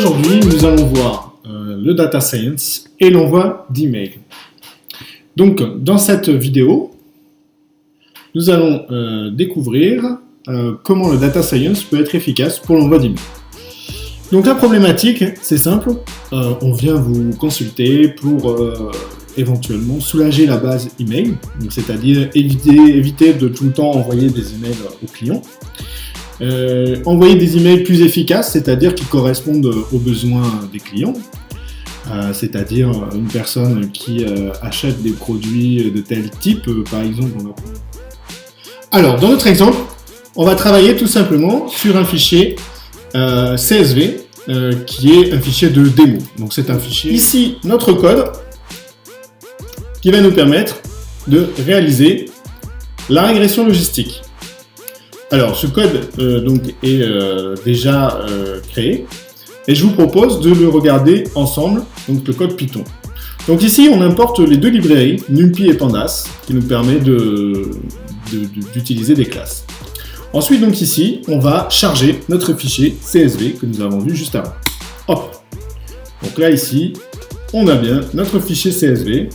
Aujourd'hui, nous allons voir le data science et l'envoi d'emails. Donc, dans cette vidéo, nous allons découvrir comment le data science peut être efficace pour l'envoi d'emails. Donc, la problématique, c'est simple. On vient vous consulter pour éventuellement soulager la base email, c'est-à-dire éviter de tout le temps envoyer des emails aux clients. Envoyer des emails plus efficaces, c'est-à-dire qui correspondent aux besoins des clients, c'est-à-dire une personne qui achète des produits de tel type, par exemple. Alors, dans notre exemple, on va travailler tout simplement sur un fichier CSV qui est un fichier de démo. Donc, c'est un fichier. Ici, notre code qui va nous permettre de réaliser la régression logistique. Alors, ce code donc, est déjà créé et je vous propose de le regarder ensemble, donc le code Python. Donc ici, on importe les deux librairies, NumPy et Pandas, qui nous permet d'utiliser des classes. Ensuite, donc ici, on va charger notre fichier CSV que nous avons vu juste avant. Hop. Donc là, ici, on a bien notre fichier CSV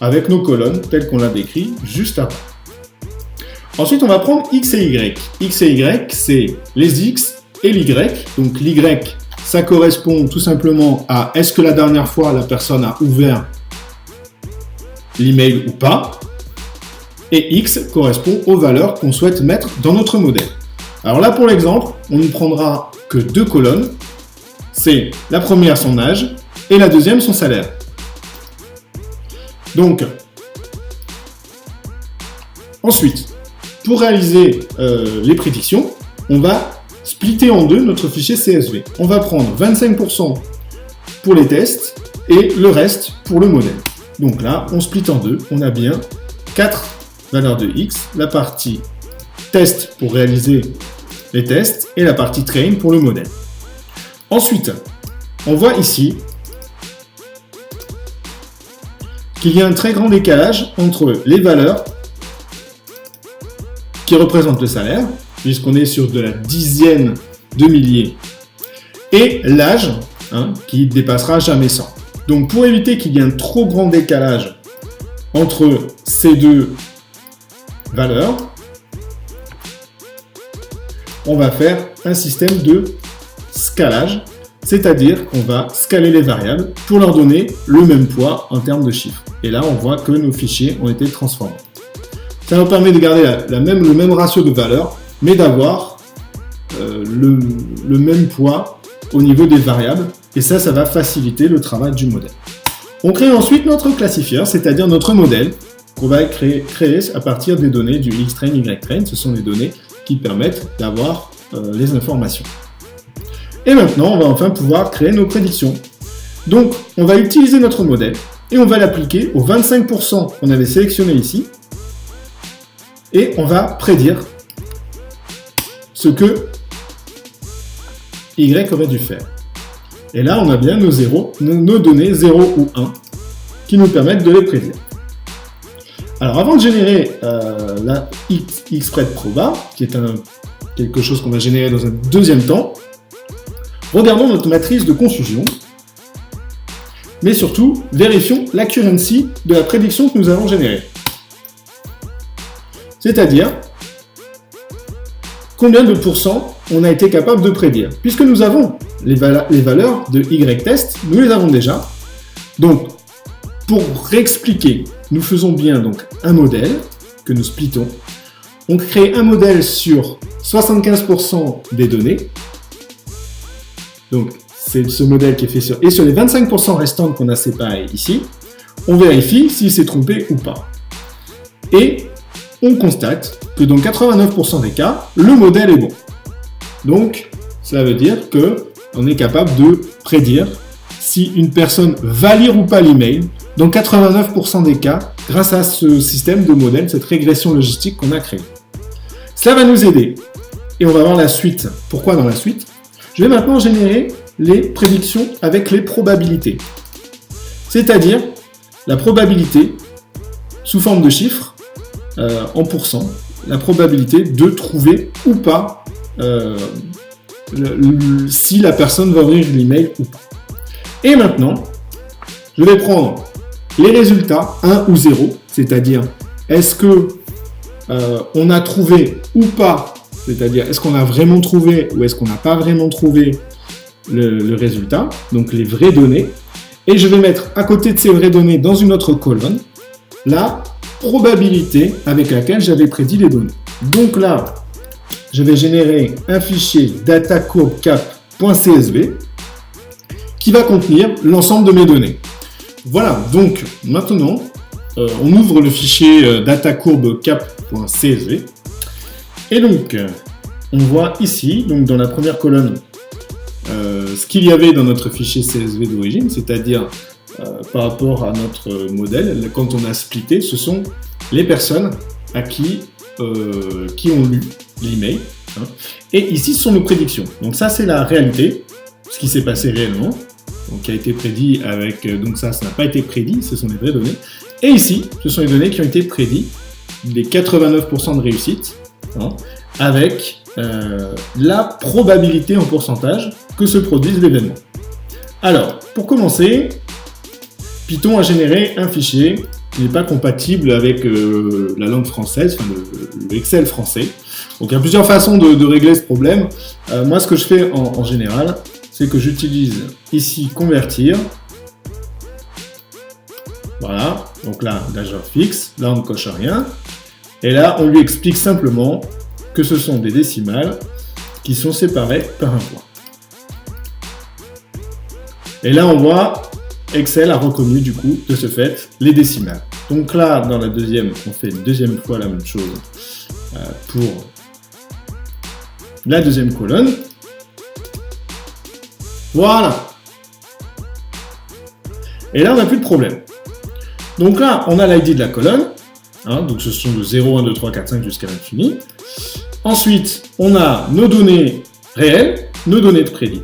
avec nos colonnes telles qu'on l'a décrit juste avant. Ensuite, on va prendre X et Y. X et Y, c'est les X et l'Y. Donc l'Y, ça correspond tout simplement à est-ce que la dernière fois, la personne a ouvert l'email ou pas. Et X correspond aux valeurs qu'on souhaite mettre dans notre modèle. Alors là, pour l'exemple, on ne prendra que deux colonnes. C'est la première, son âge, et la deuxième, son salaire. Donc, ensuite, pour réaliser les prédictions, on va splitter en deux notre fichier CSV. On va prendre 25% pour les tests et le reste pour le modèle. Donc là, on split en deux. On a bien 4 valeurs de X, la partie test pour réaliser les tests et la partie train pour le modèle. Ensuite, on voit ici qu'il y a un très grand décalage entre les valeurs qui représente le salaire, puisqu'on est sur de la dizaine de milliers, et l'âge, qui dépassera jamais 100. Donc pour éviter qu'il y ait un trop grand décalage entre ces deux valeurs, on va faire un système de scalage, c'est-à-dire qu'on va scaler les variables pour leur donner le même poids en termes de chiffres. Et là, on voit que nos fichiers ont été transformés. Ça nous permet de garder le même ratio de valeurs, mais d'avoir le même poids au niveau des variables. Et ça va faciliter le travail du modèle. On crée ensuite notre classifieur, c'est-à-dire notre modèle, qu'on va créer à partir des données du X-Train, Y-Train. Ce sont les données qui permettent d'avoir les informations. Et maintenant, on va enfin pouvoir créer nos prédictions. Donc, on va utiliser notre modèle et on va l'appliquer aux 25% qu'on avait sélectionné ici. Et on va prédire ce que Y aurait dû faire. Et là, on a bien nos données 0 ou 1 qui nous permettent de les prédire. Alors, avant de générer la Xspread Proba, qui est quelque chose qu'on va générer dans un deuxième temps, regardons notre matrice de confusion, mais surtout, vérifions l'accuracy de la prédiction que nous avons générée. C'est-à-dire, combien de pourcents on a été capable de prédire. Puisque nous avons les valeurs de Y-test, nous les avons déjà. Donc, pour réexpliquer, nous faisons bien donc un modèle que nous splittons. On crée un modèle sur 75% des données. Donc, c'est ce modèle qui est fait sur... Et sur les 25% restantes qu'on a séparés ici, on vérifie s'il s'est trompé ou pas. Et on constate que dans 89% des cas, le modèle est bon. Donc, cela veut dire qu'on est capable de prédire si une personne va lire ou pas l'email dans 89% des cas grâce à ce système de modèle, cette régression logistique qu'on a créée. Cela va nous aider. Et on va voir la suite. Pourquoi dans la suite? Je vais maintenant générer les prédictions avec les probabilités. C'est-à-dire la probabilité sous forme de chiffres en pourcents, la probabilité de trouver ou pas si la personne va ouvrir l'email ou pas. Et maintenant, je vais prendre les résultats 1 ou 0, c'est-à-dire est-ce que on a trouvé ou pas, c'est-à-dire est-ce qu'on a vraiment trouvé ou est-ce qu'on n'a pas vraiment trouvé le résultat, donc les vraies données, et je vais mettre à côté de ces vraies données dans une autre colonne la probabilité avec laquelle j'avais prédit les données. Donc là, je vais générer un fichier datacourbecap.csv qui va contenir l'ensemble de mes données. Voilà, donc maintenant, on ouvre le fichier datacourbecap.csv et donc on voit ici, donc dans la première colonne, ce qu'il y avait dans notre fichier CSV d'origine, c'est-à-dire par rapport à notre modèle, quand on a splitté, ce sont les personnes à qui ont lu l'email. Hein. Et ici, ce sont nos prédictions. Donc ça, c'est la réalité, ce qui s'est passé réellement, donc qui a été prédit avec... donc ça n'a pas été prédit, ce sont les vraies données. Et ici, ce sont les données qui ont été prédites, des 89% de réussite, hein, avec la probabilité en pourcentage que se produise l'événement. Alors, pour commencer, Python a généré un fichier qui n'est pas compatible avec la langue française, enfin le Excel français. Donc il y a plusieurs façons de régler ce problème. Moi, ce que je fais en général, c'est que j'utilise ici convertir. Voilà, donc là, l'âgeur fixe, là on ne coche rien. Et là, on lui explique simplement que ce sont des décimales qui sont séparées par un point. Et là, on voit, Excel a reconnu du coup, de ce fait, les décimales. Donc là, dans la deuxième, on fait une deuxième fois la même chose pour la deuxième colonne. Voilà. Et là, on n'a plus de problème. Donc là, on a l'ID de la colonne. Hein, donc ce sont de 0, 1, 2, 3, 4, 5 jusqu'à l'infini. Ensuite, on a nos données réelles, nos données de prédit.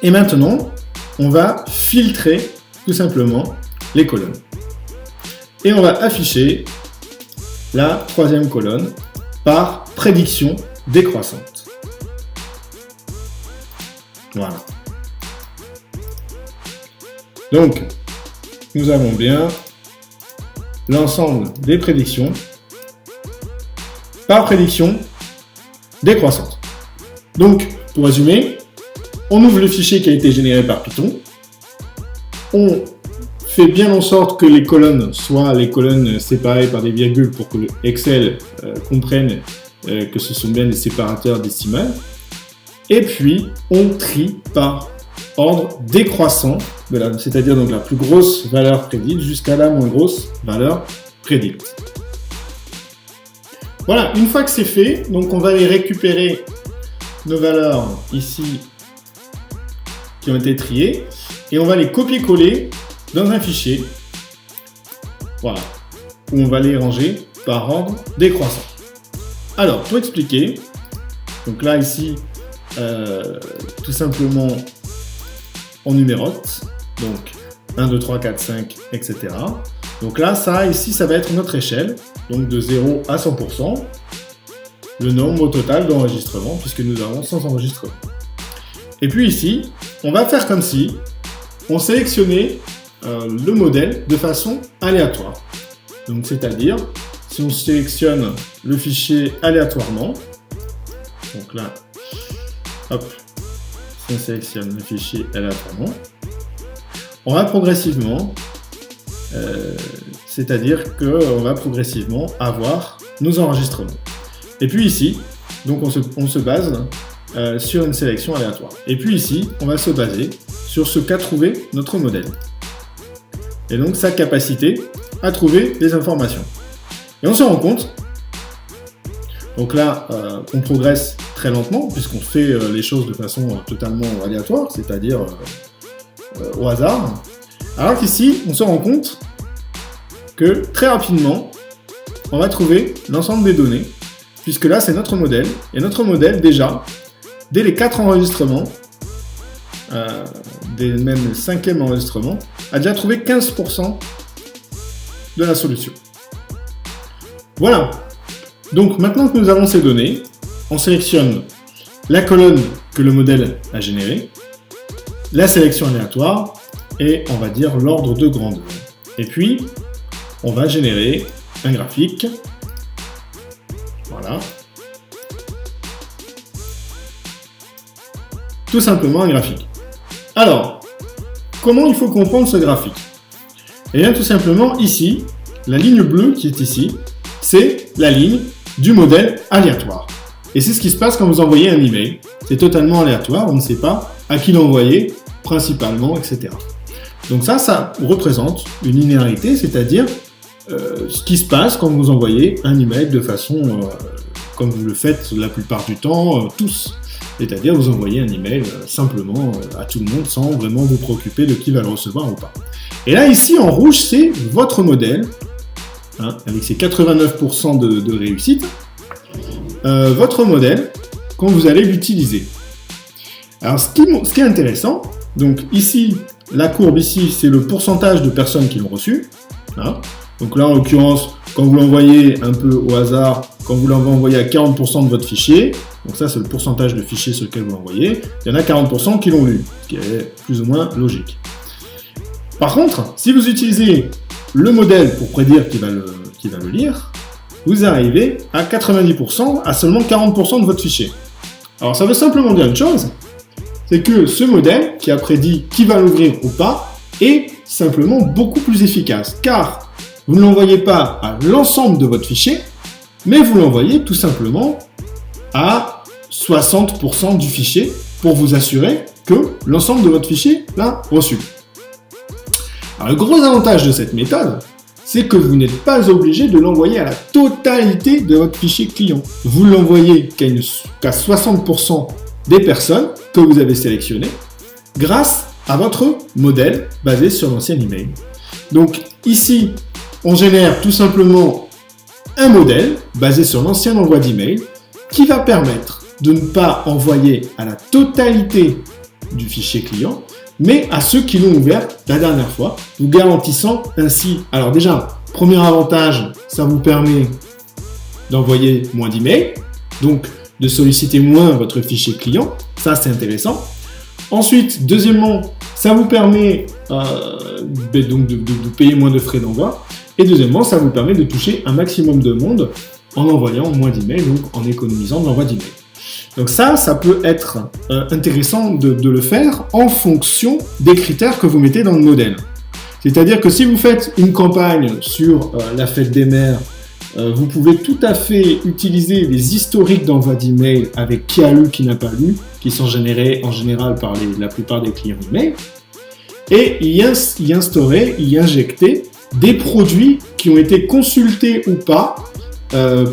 Et maintenant, on va filtrer tout simplement les colonnes. Et on va afficher la troisième colonne par prédiction décroissante. Voilà. Donc, nous avons bien l'ensemble des prédictions par prédiction décroissante. Donc, pour résumer, on ouvre le fichier qui a été généré par Python, on fait bien en sorte que les colonnes soient les colonnes séparées par des virgules pour que Excel comprenne que ce sont bien des séparateurs décimales, et puis on trie par ordre décroissant, c'est-à-dire donc la plus grosse valeur prédite jusqu'à la moins grosse valeur prédite. Voilà, une fois que c'est fait, donc on va aller récupérer nos valeurs ici qui ont été triées et on va les copier-coller dans un fichier, voilà, où on va les ranger par ordre décroissant. Alors, pour expliquer, donc là ici, tout simplement, on numérote, donc 1, 2, 3, 4, 5, etc. Donc là, ça ici, ça va être notre échelle, donc de 0 à 100%, le nombre total d'enregistrements, puisque nous avons 100 enregistrements. Et puis ici, on va faire comme si on sélectionnait le modèle de façon aléatoire. Donc c'est-à-dire, si on sélectionne le fichier aléatoirement, donc là, hop, si on sélectionne le fichier aléatoirement, on va progressivement, c'est-à-dire qu'on va progressivement avoir nos enregistrements. Et puis ici, donc on se base sur une sélection aléatoire. Et puis ici, on va se baser sur ce qu'a trouvé notre modèle. Et donc sa capacité à trouver des informations. Et on se rend compte, donc là, on progresse très lentement, puisqu'on fait les choses de façon totalement aléatoire, c'est-à-dire au hasard. Alors qu'ici, on se rend compte que très rapidement, on va trouver l'ensemble des données, puisque là, c'est notre modèle. Et notre modèle, déjà, dès les 4 enregistrements, dès même le 5e enregistrement, a déjà trouvé 15% de la solution. Voilà. Donc maintenant que nous avons ces données, on sélectionne la colonne que le modèle a généré, la sélection aléatoire et on va dire l'ordre de grandeur. Et puis, on va générer un graphique. Voilà. Tout simplement un graphique. Alors, comment il faut comprendre ce graphique? Eh bien, tout simplement, ici, la ligne bleue qui est ici, c'est la ligne du modèle aléatoire. Et c'est ce qui se passe quand vous envoyez un email. C'est totalement aléatoire, on ne sait pas à qui l'envoyer, principalement, etc. Donc ça représente une linéarité, c'est-à-dire ce qui se passe quand vous envoyez un email de façon, comme vous le faites la plupart du temps, tous. C'est-à-dire vous envoyez un email simplement à tout le monde sans vraiment vous préoccuper de qui va le recevoir ou pas. Et là, ici, en rouge, c'est votre modèle, hein, avec ses 89% de réussite, votre modèle quand vous allez l'utiliser. Alors, ce qui est intéressant, donc ici, la courbe ici, c'est le pourcentage de personnes qui l'ont reçu. Hein. Donc là, en l'occurrence, quand vous l'envoyez un peu au hasard, quand vous l'envoyez à 40% de votre fichier, donc ça, c'est le pourcentage de fichiers sur lequel vous l'envoyez, il y en a 40% qui l'ont lu, ce qui est plus ou moins logique. Par contre, si vous utilisez le modèle pour prédire qui va le lire, vous arrivez à 90%, à seulement 40% de votre fichier. Alors ça veut simplement dire une chose, c'est que ce modèle qui a prédit qui va l'ouvrir ou pas est simplement beaucoup plus efficace, car vous ne l'envoyez pas à l'ensemble de votre fichier, mais vous l'envoyez tout simplement à 60% du fichier pour vous assurer que l'ensemble de votre fichier l'a reçu. Alors, le gros avantage de cette méthode, c'est que vous n'êtes pas obligé de l'envoyer à la totalité de votre fichier client. Vous l'envoyez qu'à 60% des personnes que vous avez sélectionnées grâce à votre modèle basé sur l'ancien email. Donc ici, on génère tout simplement un modèle basé sur l'ancien envoi d'email qui va permettre de ne pas envoyer à la totalité du fichier client, mais à ceux qui l'ont ouvert la dernière fois, vous garantissant ainsi. Alors déjà, premier avantage, ça vous permet d'envoyer moins d'emails, donc de solliciter moins votre fichier client, ça c'est intéressant. Ensuite, deuxièmement, ça vous permet donc de payer moins de frais d'envoi. Et deuxièmement, ça vous permet de toucher un maximum de monde en envoyant moins d'emails, donc en économisant l'envoi d'emails. Donc ça peut être intéressant de le faire en fonction des critères que vous mettez dans le modèle. C'est-à-dire que si vous faites une campagne sur la fête des mères, vous pouvez tout à fait utiliser les historiques d'envoi d'email avec qui a lu, qui n'a pas lu, qui sont générés en général par la plupart des clients email, et y instaurer, y injecter des produits qui ont été consultés ou pas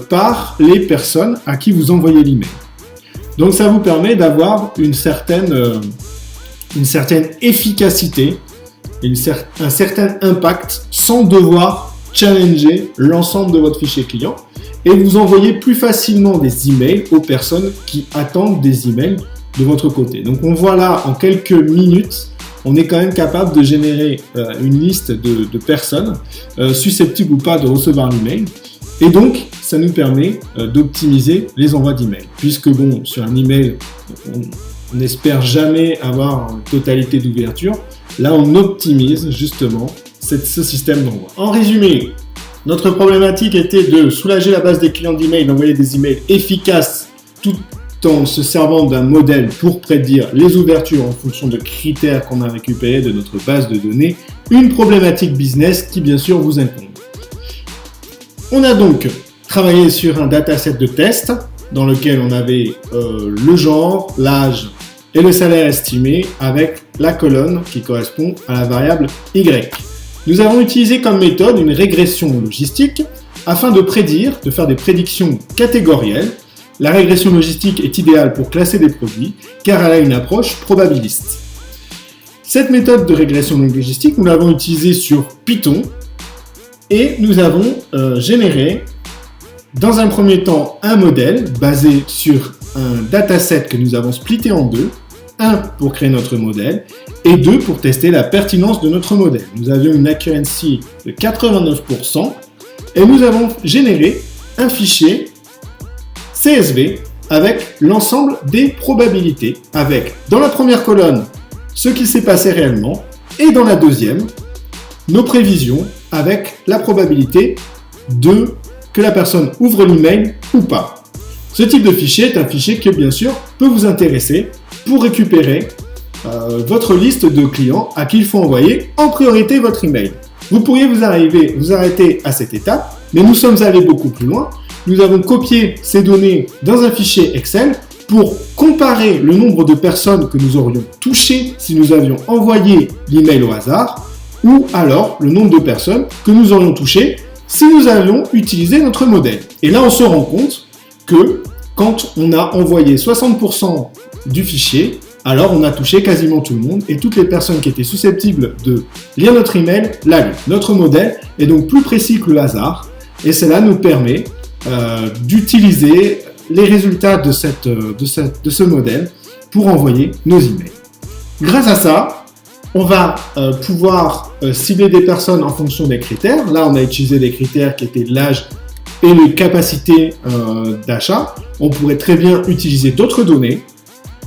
par les personnes à qui vous envoyez l'email. Donc ça vous permet d'avoir une certaine efficacité, un certain impact sans devoir challenger l'ensemble de votre fichier client et vous envoyez plus facilement des emails aux personnes qui attendent des emails de votre côté. Donc on voit là en quelques minutes, on est quand même capable de générer une liste de personnes susceptibles ou pas de recevoir l'email. Et donc, ça nous permet d'optimiser les envois d'email. Puisque bon, sur un email, on n'espère jamais avoir une totalité d'ouverture. Là, on optimise justement ce système d'envoi. En résumé, notre problématique était de soulager la base des clients d'email, d'envoyer des emails efficaces tout en se servant d'un modèle pour prédire les ouvertures en fonction de critères qu'on a récupérés de notre base de données. Une problématique business qui bien sûr vous incombe. On a donc travaillé sur un dataset de test dans lequel on avait le genre, l'âge et le salaire estimé avec la colonne qui correspond à la variable Y. Nous avons utilisé comme méthode une régression logistique afin de faire des prédictions catégorielles. La régression logistique est idéale pour classer des produits car elle a une approche probabiliste. Cette méthode de régression logistique, nous l'avons utilisée sur Python et nous avons généré dans un premier temps un modèle basé sur un dataset que nous avons splitté en deux, un pour créer notre modèle et deux pour tester la pertinence de notre modèle. Nous avions une accuracy de 89% et nous avons généré un fichier CSV avec l'ensemble des probabilités, avec dans la première colonne ce qui s'est passé réellement et dans la deuxième nos prévisions avec la probabilité que la personne ouvre l'email ou pas. Ce type de fichier est un fichier qui, bien sûr, peut vous intéresser pour récupérer votre liste de clients à qui il faut envoyer en priorité votre email. Vous pourriez vous arrêter à cette étape, mais nous sommes allés beaucoup plus loin. Nous avons copié ces données dans un fichier Excel pour comparer le nombre de personnes que nous aurions touchées si nous avions envoyé l'email au hasard, ou alors le nombre de personnes que nous aurions touchées si nous avions utilisé notre modèle. Et là, on se rend compte que quand on a envoyé 60% du fichier, alors on a touché quasiment tout le monde et toutes les personnes qui étaient susceptibles de lire notre email l'ont lu. Notre modèle est donc plus précis que le hasard et cela nous permet d'utiliser les résultats de ce modèle pour envoyer nos emails. Grâce à ça, on va pouvoir cibler des personnes en fonction des critères. Là, on a utilisé des critères qui étaient l'âge et les capacités d'achat. On pourrait très bien utiliser d'autres données.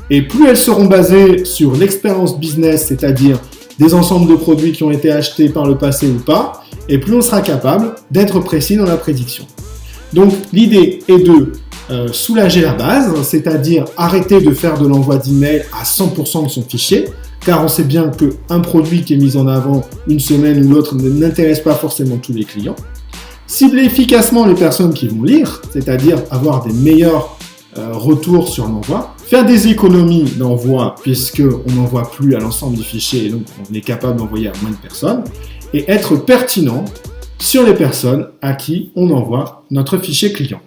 Et plus elles seront basées sur l'expérience business, c'est-à-dire des ensembles de produits qui ont été achetés par le passé ou pas, et plus on sera capable d'être précis dans la prédiction. Donc l'idée est de soulager la base, c'est-à-dire arrêter de faire de l'envoi d'email à 100% de son fichier, car on sait bien qu'un produit qui est mis en avant une semaine ou l'autre n'intéresse pas forcément tous les clients. Cibler efficacement les personnes qui vont lire, c'est-à-dire avoir des meilleurs retours sur l'envoi, faire des économies d'envoi puisqu'on n'envoie plus à l'ensemble du fichier et donc on est capable d'envoyer à moins de personnes, et être pertinent sur les personnes à qui on envoie notre fichier client.